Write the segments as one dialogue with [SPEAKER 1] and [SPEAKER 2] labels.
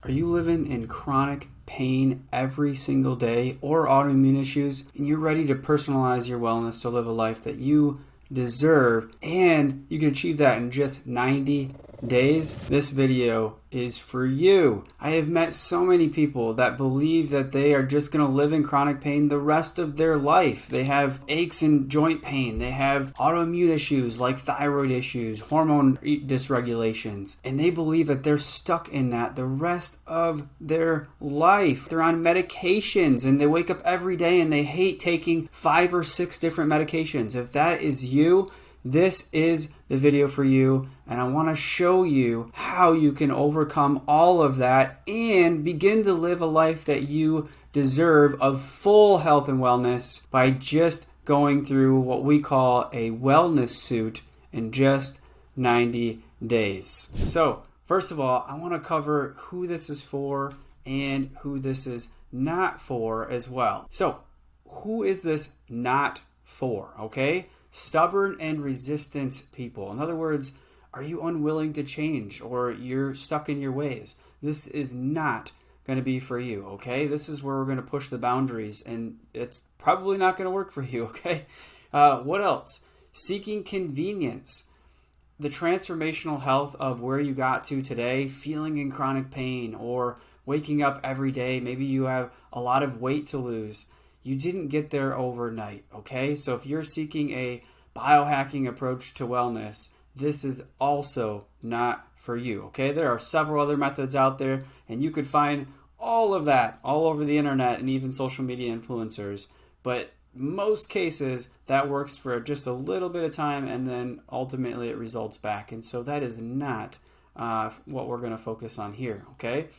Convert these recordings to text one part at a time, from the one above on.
[SPEAKER 1] Are you living in chronic pain every single day or autoimmune issues, and you're ready to personalize your wellness to live a life that you deserve, and you can achieve that in just 90 days? This video is for you. I have met so many people that believe that they are just going to live in chronic pain the rest of their life. They have aches and joint pain. They have autoimmune issues like thyroid issues, hormone dysregulations, and they believe that they're stuck in that the rest of their life. They're on medications and they wake up every day and they hate taking 5 or 6 different medications. If that is you, this is the video for you, and I want to show you how you can overcome all of that and begin to live a life that you deserve of full health and wellness by just going through what we call a wellness suit in just 90 days. So, first of all, I want to cover who this is for and who this is not for as well. So, who is this not for, okay? Stubborn and resistant people. In other words, are you unwilling to change or you're stuck in your ways? This is not going to be for you, okay? This is where we're going to push the boundaries, and it's probably not going to work for you, okay? What else? Seeking convenience. The transformational health of where you got to today, feeling in chronic pain or waking up every day. Maybe you have a lot of weight to lose. You didn't get there overnight, okay? So if you're seeking a biohacking approach to wellness, this is also not for you, okay? There are several other methods out there, and you could find all of that all over the internet and even social media influencers. But most cases, that works for just a little bit of time, and then ultimately it results back. And so that is not what we're going to focus on here, okay?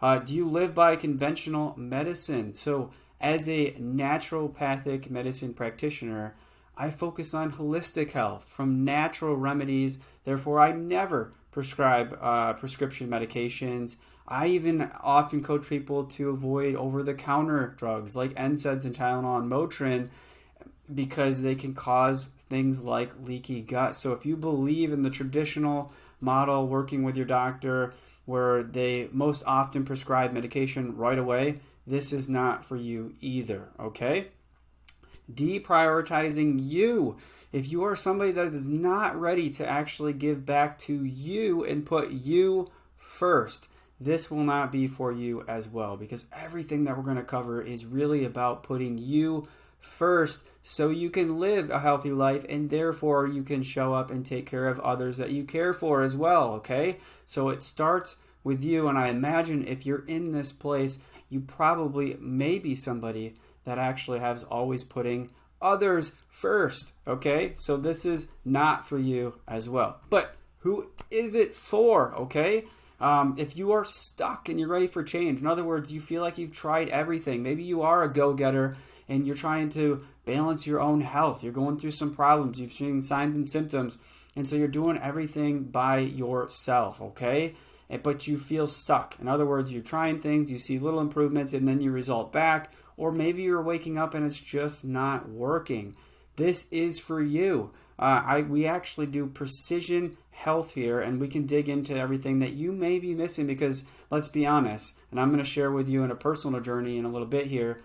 [SPEAKER 1] Do you live by conventional medicine? So as a naturopathic medicine practitioner, I focus on holistic health from natural remedies. Therefore, I never prescribe prescription medications. I even often coach people to avoid over-the-counter drugs like NSAIDs and Tylenol and Motrin because they can cause things like leaky gut. So if you believe in the traditional model working with your doctor where they most often prescribe medication right away, this is not for you either, okay? Deprioritizing you. If you are somebody that is not ready to actually give back to you and put you first, this will not be for you as well, because everything that we're going to cover is really about putting you first so you can live a healthy life, and therefore you can show up and take care of others that you care for as well, okay? So it starts with you, and I imagine if you're in this place, you probably may be somebody that actually has always putting others first, okay? So this is not for you as well. But who is it for, okay? If you are stuck and you're ready for change, in other words, you feel like you've tried everything. Maybe you are a go-getter and you're trying to balance your own health. You're going through some problems. You've seen signs and symptoms. And so you're doing everything by yourself, okay? But you feel stuck. In other words, you're trying things, you see little improvements, and then you result back. Or maybe you're waking up and it's just not working. This is for you. We actually do precision health here, and we can dig into everything that you may be missing because, let's be honest, and I'm going to share with you in a personal journey in a little bit here,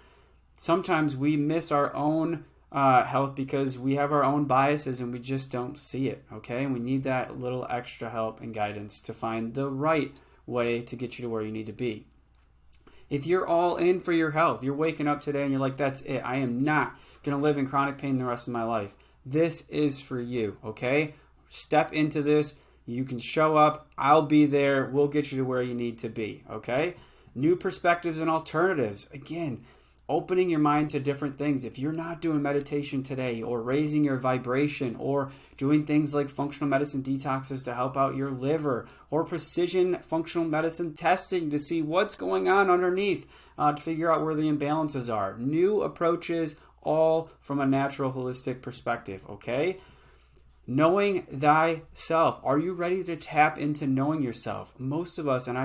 [SPEAKER 1] sometimes we miss our own health because we have our own biases and we just don't see it, okay? And we need that little extra help and guidance to find the right way to get you to where you need to be. If you're all in for your health, you're waking up today and you're like, that's it, I am not going to live in chronic pain the rest of my life. This is for you, okay? Step into this. You can show up. I'll be there. We'll get you to where you need to be, okay? New perspectives and alternatives. Again, opening your mind to different things. If you're not doing meditation today or raising your vibration or doing things like functional medicine detoxes to help out your liver or precision functional medicine testing to see what's going on underneath to figure out where the imbalances are. New approaches, all from a natural holistic perspective, okay? Knowing thyself. Are you ready to tap into knowing yourself? Most of us, and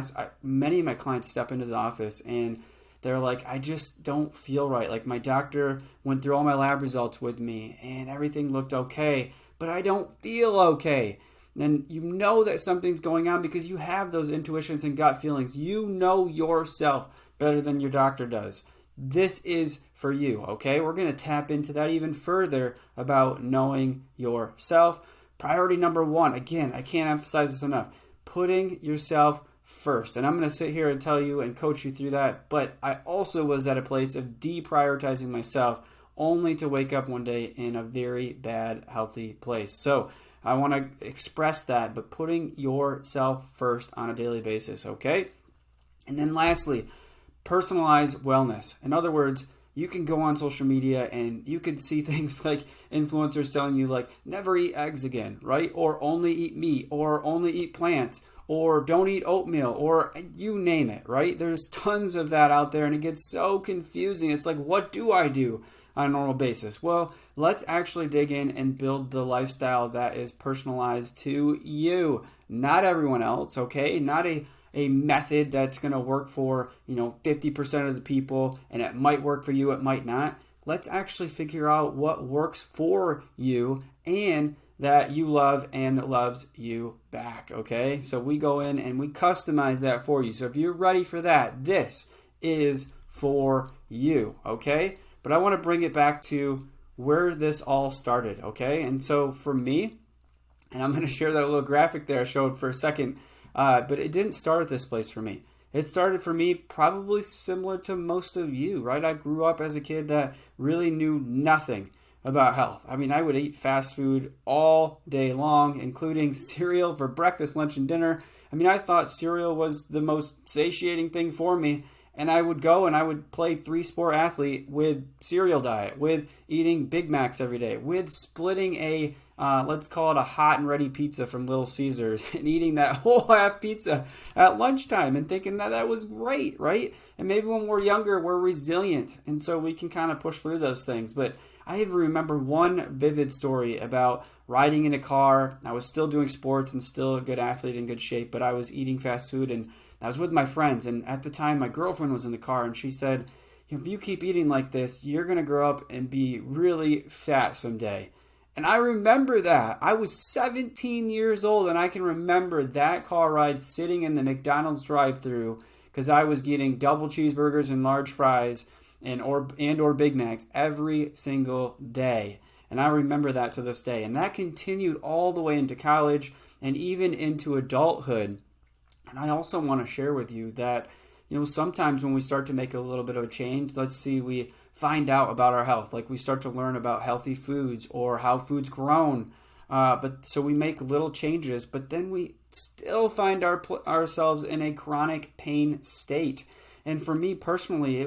[SPEAKER 1] many of my clients step into the office and they're like, I just don't feel right. Like my doctor went through all my lab results with me and everything looked okay, but I don't feel okay. then you know that something's going on because you have those intuitions and gut feelings. You know yourself better than your doctor does. This is for you, okay? We're going to tap into that even further about knowing yourself. Priority number one, again, I can't emphasize this enough, putting yourself first. And I'm going to sit here and tell you and coach you through that, but I also was at a place of deprioritizing myself only to wake up one day in a very bad, healthy place. So I want to express that, but putting yourself first on a daily basis, okay? And then lastly, personalized wellness. In other words, you can go on social media and you can see things like influencers telling you like never eat eggs again, right? Or only eat meat, or only eat plants, or don't eat oatmeal, or you name it, right? There's tons of that out there and it gets so confusing. It's like, what do I do on a normal basis? Well, let's actually dig in and build the lifestyle that is personalized to you, not everyone else, okay? Not a method that's going to work for 50% of the people, and it might work for you, it might not. Let's actually figure out what works for you and that you love and that loves you back, okay? So we go in and we customize that for you. So if you're ready for that, this is for you, okay? But I want to bring it back to where this all started, okay? And so for me, and I'm going to share that little graphic there I showed for a second, but it didn't start at this place for me. It started for me probably similar to most of you, right? I grew up as a kid that really knew nothing about health. I mean, I would eat fast food all day long, including cereal for breakfast, lunch, and dinner. I mean, I thought cereal was the most satiating thing for me. And I would go and I would play 3-sport athlete with cereal diet, with eating Big Macs every day, with splitting a, let's call it a hot and ready pizza from Little Caesars and eating that whole half pizza at lunchtime and thinking that that was great, right? And maybe when we're younger, we're resilient. And so we can kind of push through those things. But I even remember one vivid story about riding in a car. I was still doing sports and still a good athlete in good shape, but I was eating fast food and I was with my friends, and at the time my girlfriend was in the car and she said, if you keep eating like this, you're going to grow up and be really fat someday. And I remember that. I was 17 years old and I can remember that car ride sitting in the McDonald's drive-thru because I was getting double cheeseburgers and large fries and or Big Macs every single day. And I remember that to this day. And that continued all the way into college and even into adulthood. And I also want to share with you that, sometimes when we start to make a little bit of a change, let's see, we find out about our health. Like we start to learn about healthy foods or how food's grown. So we make little changes, but then we still find ourselves in a chronic pain state. And for me personally,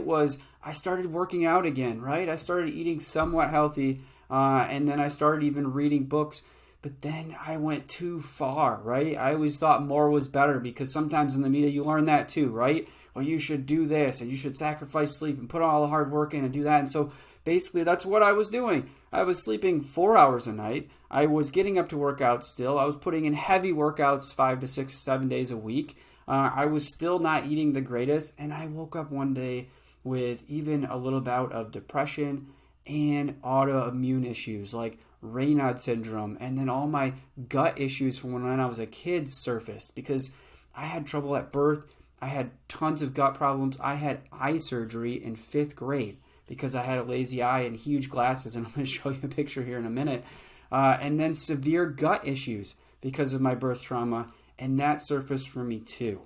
[SPEAKER 1] I started working out again, right? I started eating somewhat healthy, and then I started even reading books. But then I went too far, right? I always thought more was better because sometimes in the media you learn that too, right? Well, you should do this and you should sacrifice sleep and put all the hard work in and do that. And so basically that's what I was doing. I was sleeping 4 hours a night. I was getting up to work out still. I was putting in heavy workouts 5 to 6, 7 days a week. I was still not eating the greatest. And I woke up one day with even a little bout of depression and autoimmune issues like Raynaud syndrome, and then all my gut issues from when I was a kid surfaced because I had trouble at birth. I had tons of gut problems. I had eye surgery in 5th grade because I had a lazy eye and huge glasses, and I'm going to show you a picture here in a minute. And then severe gut issues because of my birth trauma, and that surfaced for me too.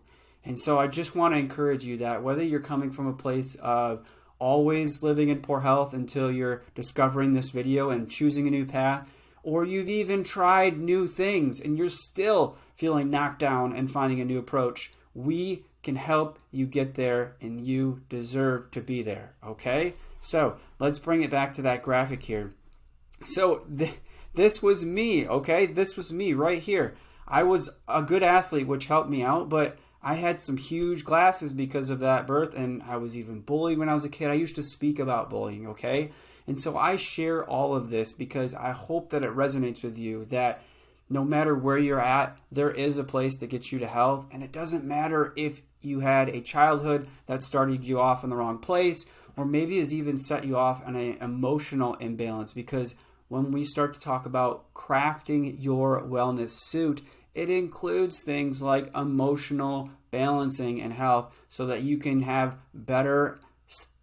[SPEAKER 1] And so I just want to encourage you that whether you're coming from a place of always living in poor health until you're discovering this video and choosing a new path, or you've even tried new things and you're still feeling knocked down and finding a new approach, we can help you get there and you deserve to be there, okay? So let's bring it back to that graphic here. So this was me, okay? This was me right here. I was a good athlete, which helped me out, but I had some huge glasses because of that birth, and I was even bullied when I was a kid. I used to speak about bullying, okay? And so I share all of this because I hope that it resonates with you that no matter where you're at, there is a place that gets you to health, and it doesn't matter if you had a childhood that started you off in the wrong place, or maybe has even set you off on an emotional imbalance, because when we start to talk about crafting your wellness suit, it includes things like emotional balancing and health so that you can have better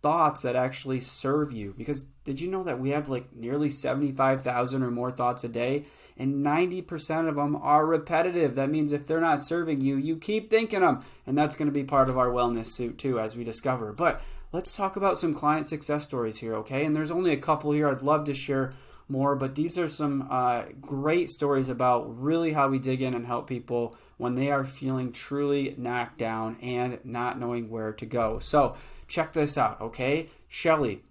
[SPEAKER 1] thoughts that actually serve you. Because did you know that we have like nearly 75,000 or more thoughts a day, and 90% of them are repetitive? That means if they're not serving you, you keep thinking them, and that's going to be part of our wellness suit too, as we discover. But let's talk about some client success stories here, okay? And there's only a couple here. I'd love to share more, but these are some great stories about really how we dig in and help people when they are feeling truly knocked down and not knowing where to go. So check this out, okay? Shelly,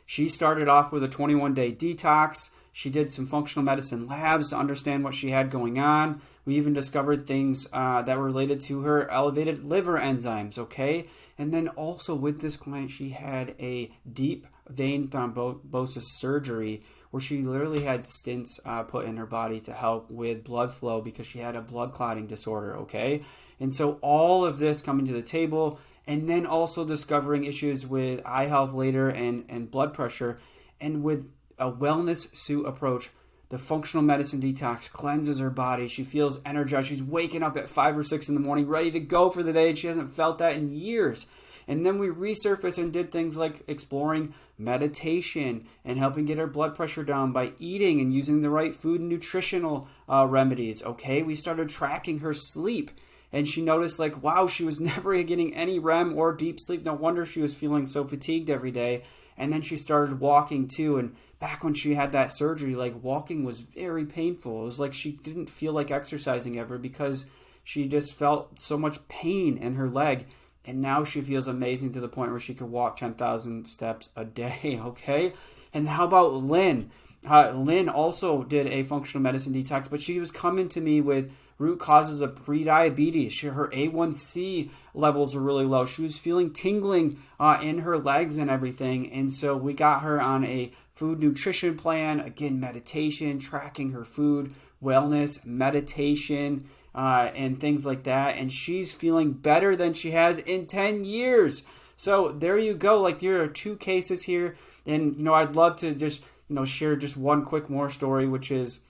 [SPEAKER 1] she started off with a 21-day detox. She did some functional medicine labs to understand what she had going on. We even discovered things that were related to her elevated liver enzymes, okay? And then also with this client, she had a deep vein thrombosis surgery where she literally had stents put in her body to help with blood flow because she had a blood clotting disorder, okay? And so all of this coming to the table, and then also discovering issues with eye health later and blood pressure. And with a wellness suit approach, the functional medicine detox cleanses her body. She feels energized. She's waking up at 5 or 6 in the morning, ready to go for the day, and she hasn't felt that in years. And then we resurfaced and did things like exploring meditation and helping get her blood pressure down by eating and using the right food and nutritional remedies, okay? We started tracking her sleep. And she noticed, like, wow, she was never getting any REM or deep sleep. No wonder she was feeling so fatigued every day. And then she started walking too. And back when she had that surgery, like, walking was very painful. It was like she didn't feel like exercising ever because she just felt so much pain in her leg. And now she feels amazing to the point where she could walk 10,000 steps a day, okay? And how about Lynn? Lynn also did a functional medicine detox, but she was coming to me with root causes of prediabetes. Her A1C levels were really low. She was feeling tingling in her legs and everything. And so we got her on a food nutrition plan, again, meditation, tracking her food, wellness, meditation, and things like that. And she's feeling better than she has in 10 years. So there you go. Like, there are 2 cases here. And, I'd love to just, share just one quick more story, which is,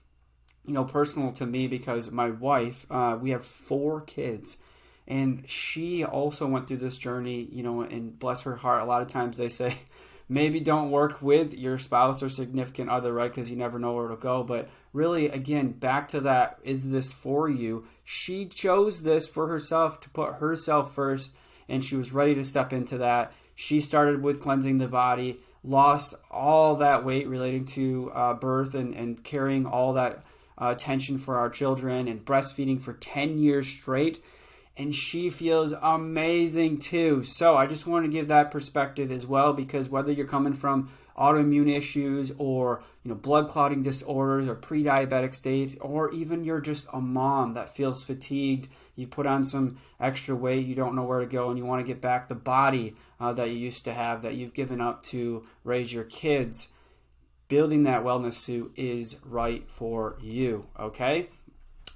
[SPEAKER 1] personal to me because my wife, we have 4 kids, and she also went through this journey, and bless her heart, a lot of times they say, maybe don't work with your spouse or significant other, right? Because you never know where it'll go. But really, again, back to that, is this for you? She chose this for herself, to put herself first, and she was ready to step into that. She started with cleansing the body, lost all that weight relating to birth and carrying all that attention for our children and breastfeeding for 10 years straight, and she feels amazing too. So I just want to give that perspective as well, because whether you're coming from autoimmune issues or blood clotting disorders or pre-diabetic state, or even you're just a mom that feels fatigued, you put on some extra weight, you don't know where to go, and you want to get back the body that you used to have, that you've given up to raise your kids, building that wellness suit is right for you, okay?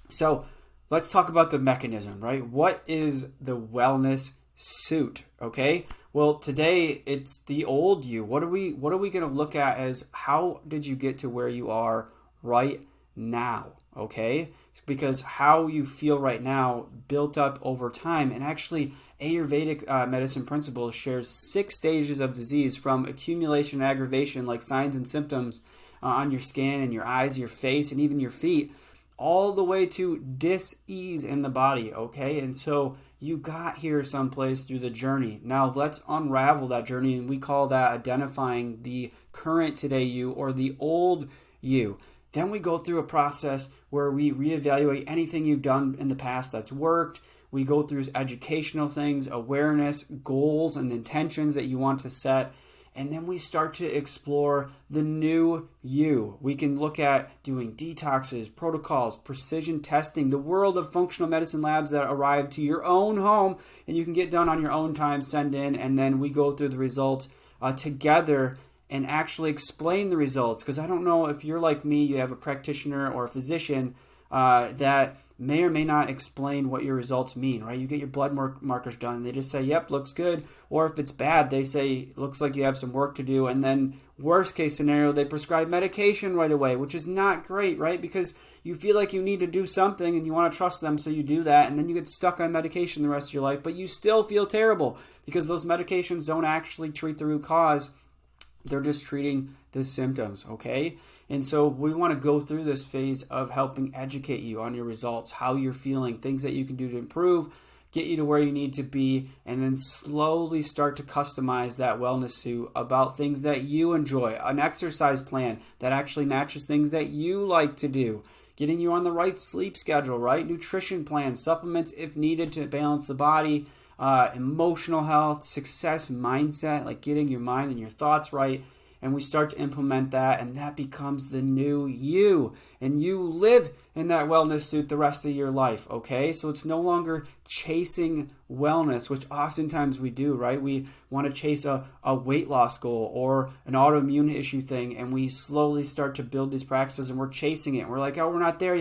[SPEAKER 1] So let's talk about the mechanism, right? What is the wellness suit, okay? Well, today it's the old you. What are we going to look at as how did you get to where you are right now, okay? Because how you feel right now built up over time, and actually Ayurvedic medicine principles shares 6 stages of disease, from accumulation and aggravation, like signs and symptoms on your skin and your eyes, your face, and even your feet, all the way to dis-ease in the body, okay? And so you got here someplace through the journey. Now let's unravel that journey, and we call that identifying the current today you or the old you. Then we go through a process where we reevaluate anything you've done in the past that's worked. We go through educational things, awareness, goals, and intentions that you want to set. And then we start to explore the new you. We can look at doing detoxes, protocols, precision testing, the world of functional medicine labs that arrive to your own home, and you can get done on your own time, send in, and then we go through the results together and actually explain the results. Because I don't know if you're like me, you have a practitioner or a physician that may or may not explain what your results mean, right? You get your blood markers done, and they just say, yep, looks good. Or if it's bad, they say, looks like you have some work to do. And then worst case scenario, they prescribe medication right away, which is not great, right? Because you feel like you need to do something and you want to trust them, so you do that. And then you get stuck on medication the rest of your life, but you still feel terrible because those medications don't actually treat the root cause. They're just treating the symptoms, okay? And so we want to go through this phase of helping educate you on your results, how you're feeling, things that you can do to improve, get you to where you need to be, and then slowly start to customize that wellness suit about things that you enjoy, an exercise plan that actually matches things that you like to do, getting you on the right sleep schedule, right? Nutrition plans, supplements if needed to balance the body, emotional health, success mindset, like getting your mind and your thoughts right. And we start to implement that, and that becomes the new you. And you live in that wellness suit the rest of your life, okay? So it's no longer chasing wellness, which oftentimes we do, right? We want to chase a weight loss goal or an autoimmune issue thing, and we slowly start to build these practices, and we're chasing it. And we're like, oh, we're not there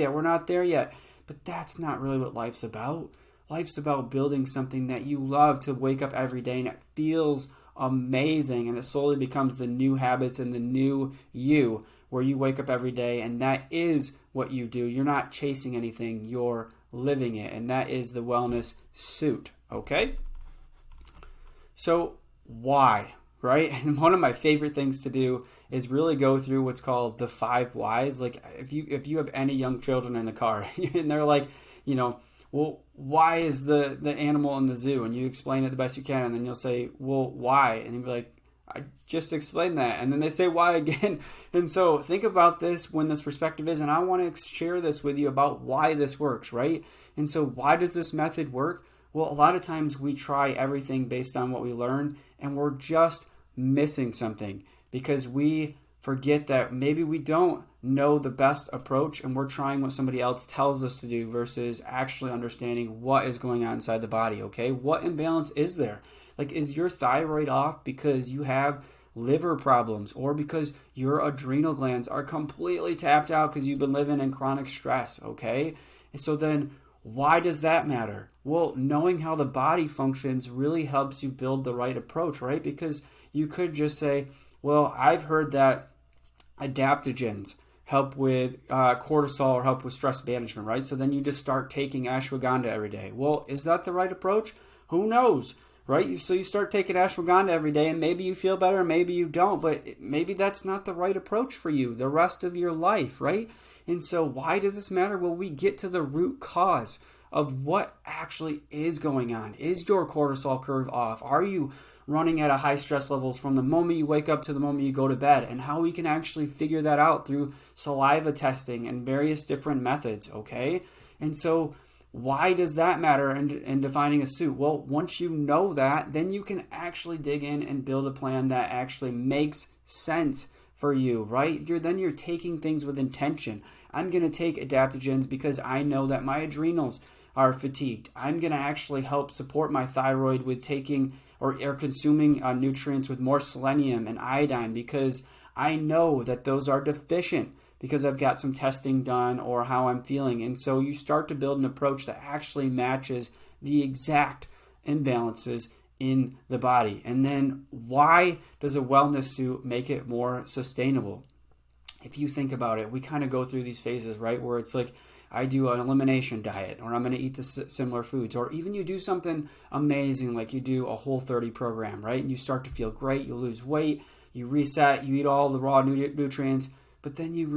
[SPEAKER 1] yet. But that's not really what life's about. Life's about building something that you love to wake up every day and it feels amazing, and it slowly becomes the new habits and the new you, where you wake up every day and that is what you do. You're not chasing anything, you're living it, and that is the wellness suit, okay? So why, right? And one of my favorite things to do is really go through what's called the 5 whys. Like if you have any young children in the car and they're like, well, why is the animal in the zoo? And you explain it the best you can, and then you'll say, well, why? And you'll be like, I just explained that. And then they say why again. And so think about this when this perspective is, and I want to share this with you about why this works, right? And so why does this method work? Well, a lot of times we try everything based on what we learn, and we're just missing something because we forget that maybe we don't know the best approach and we're trying what somebody else tells us to do versus actually understanding what is going on inside the body, okay? What imbalance is there? Like, is your thyroid off because you have liver problems or because your adrenal glands are completely tapped out because you've been living in chronic stress, okay? And so then why does that matter? Well, knowing how the body functions really helps you build the right approach, right? Because you could just say, well, I've heard that adaptogens help with cortisol or help with stress management, right? So then you just start taking ashwagandha every day. Well, is that the right approach? Who knows, right? So you start taking ashwagandha every day, and maybe you feel better, maybe you don't, but maybe that's not the right approach for you the rest of your life, right? And so why does this matter? Well, we get to the root cause of what actually is going on. Is your cortisol curve off? Are you running at a high stress levels from the moment you wake up to the moment you go to bed? And how we can actually figure that out through saliva testing and various different methods, okay? And so why does that matter in defining a suit? Well, once you know that, then you can actually dig in and build a plan that actually makes sense for you, right? You're taking things with intention. I'm going to take adaptogens because I know that my adrenals are fatigued. I'm going to actually help support my thyroid with taking or consuming nutrients with more selenium and iodine because I know that those are deficient because I've got some testing done or how I'm feeling. And so you start to build an approach that actually matches the exact imbalances in the body. And then why does a wellness suit make it more sustainable? If you think about it, we kind of go through these phases, right? Where it's like, I do an elimination diet, or I'm going to eat the similar foods, or even you do something amazing like you do a Whole30 program, right? And you start to feel great, you lose weight, you reset, you eat all the raw nutrients, but then you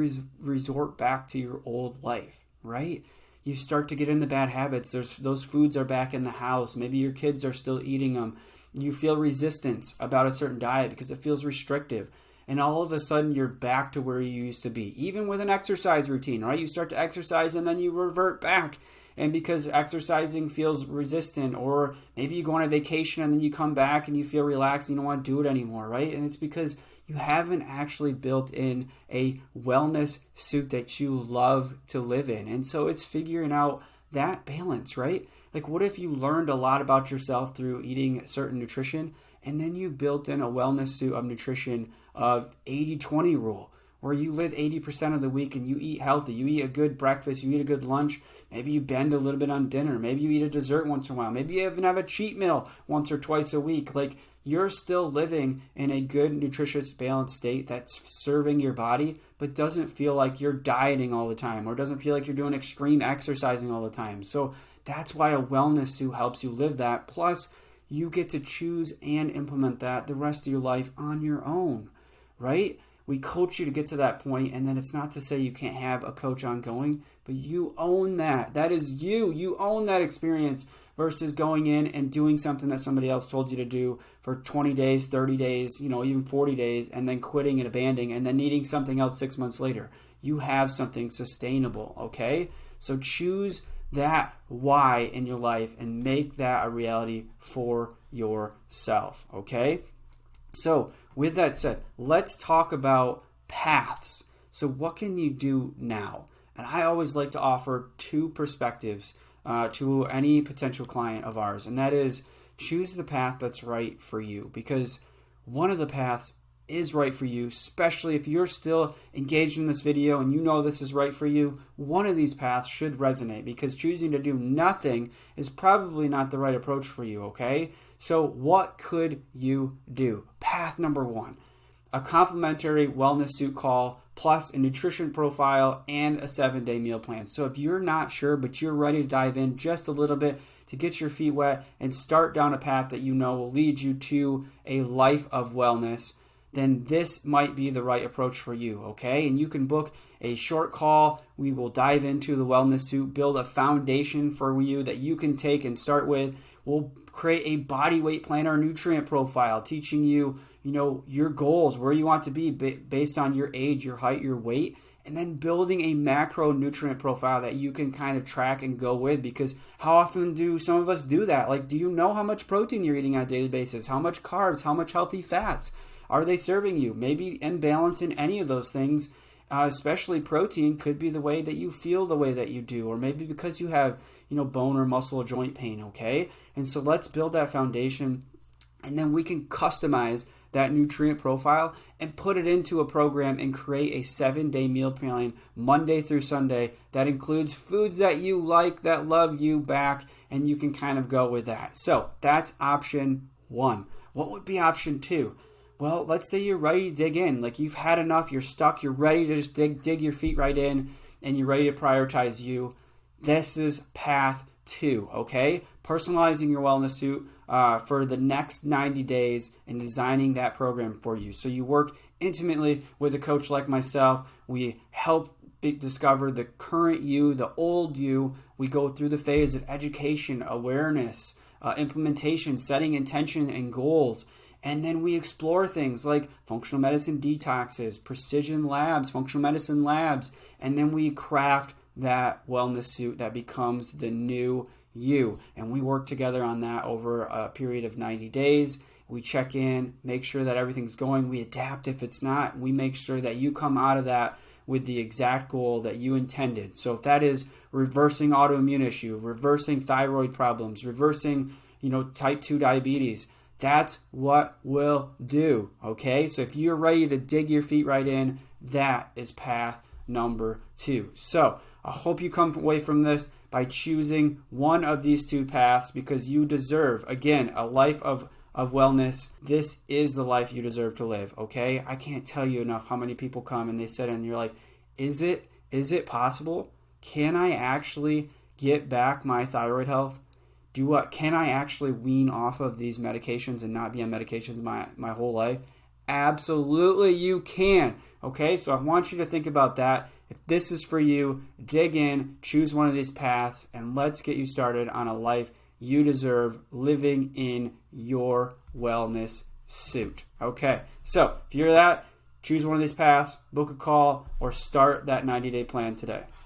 [SPEAKER 1] resort back to your old life, right? You start to get into bad habits. Those foods are back in the house. Maybe your kids are still eating them. You feel resistance about a certain diet because it feels restrictive. And all of a sudden, you're back to where you used to be. Even with an exercise routine, right? You start to exercise and then you revert back. And because exercising feels resistant, or maybe you go on a vacation and then you come back and you feel relaxed and you don't want to do it anymore, right? And it's because you haven't actually built in a wellness suit that you love to live in. And so it's figuring out that balance, right? Like, what if you learned a lot about yourself through eating certain nutrition, and then you built in a wellness suit of nutrition of 80-20 rule, where you live 80% of the week and you eat healthy, you eat a good breakfast, you eat a good lunch, maybe you bend a little bit on dinner, maybe you eat a dessert once in a while, maybe you even have a cheat meal once or twice a week. Like, you're still living in a good, nutritious, balanced state that's serving your body, but doesn't feel like you're dieting all the time or doesn't feel like you're doing extreme exercising all the time. So that's why a wellness suit helps you live that. Plus, you get to choose and implement that the rest of your life on your own, right? We coach you to get to that point, and then it's not to say you can't have a coach ongoing, but you own that. That is you. You own that experience versus going in and doing something that somebody else told you to do for 20 days, 30 days, even 40 days, and then quitting and abandoning and then needing something else 6 months later. You have something sustainable, okay? So choose that why in your life and make that a reality for yourself, okay? So with that said, let's talk about paths. So what can you do now? And I always like to offer two perspectives to any potential client of ours, and that is choose the path that's right for you, because one of the paths is right for you, especially if you're still engaged in this video and you know this is right for you. One of these paths should resonate, because choosing to do nothing is probably not the right approach for you, okay? So what could you do? Path number one, a complimentary wellness suit call plus a nutrition profile and a 7-day meal plan. So if you're not sure, but you're ready to dive in just a little bit to get your feet wet and start down a path that you know will lead you to a life of wellness, then this might be the right approach for you, okay? And you can book a short call. We will dive into the wellness suit, build a foundation for you that you can take and start with. We'll create a body weight plan or nutrient profile, teaching you, your goals, where you want to be based on your age, your height, your weight, and then building a macronutrient profile that you can kind of track and go with, because how often do some of us do that? Like, do you know how much protein you're eating on a daily basis? How much carbs? How much healthy fats are they serving you? Maybe imbalance in any of those things, especially protein, could be the way that you feel the way that you do, or maybe because you have, bone or muscle or joint pain, okay? And so let's build that foundation, and then we can customize that nutrient profile and put it into a program and create a 7-day meal plan Monday through Sunday that includes foods that you like, that love you back, and you can kind of go with that. So that's option one. What would be option two? Well, let's say you're ready to dig in. Like, you've had enough, you're stuck, you're ready to just dig your feet right in, and you're ready to prioritize you. This is path two, okay? Personalizing your wellness suit for the next 90 days and designing that program for you. So you work intimately with a coach like myself. We help discover the current you, the old you. We go through the phase of education, awareness, implementation, setting intention and goals. And then we explore things like functional medicine detoxes, precision labs, functional medicine labs, and then we craft that wellness suit that becomes the new you. And we work together on that over a period of 90 days. We check in, make sure that everything's going. We adapt if it's not. We make sure that you come out of that with the exact goal that you intended. So if that is reversing autoimmune issue, reversing thyroid problems, reversing, type 2 diabetes, that's what we'll do, okay? So if you're ready to dig your feet right in, that is path number two. So I hope you come away from this by choosing one of these two paths, because you deserve, again, a life of wellness. This is the life you deserve to live, okay? I can't tell you enough how many people come and they sit and you're like, is it possible? Can I actually get back my thyroid health? Can I actually wean off of these medications and not be on medications my whole life? Absolutely you can. Okay, so I want you to think about that. If this is for you, dig in, choose one of these paths, and let's get you started on a life you deserve, living in your wellness suit. Okay, so if you're that, choose one of these paths, book a call, or start that 90-day plan today.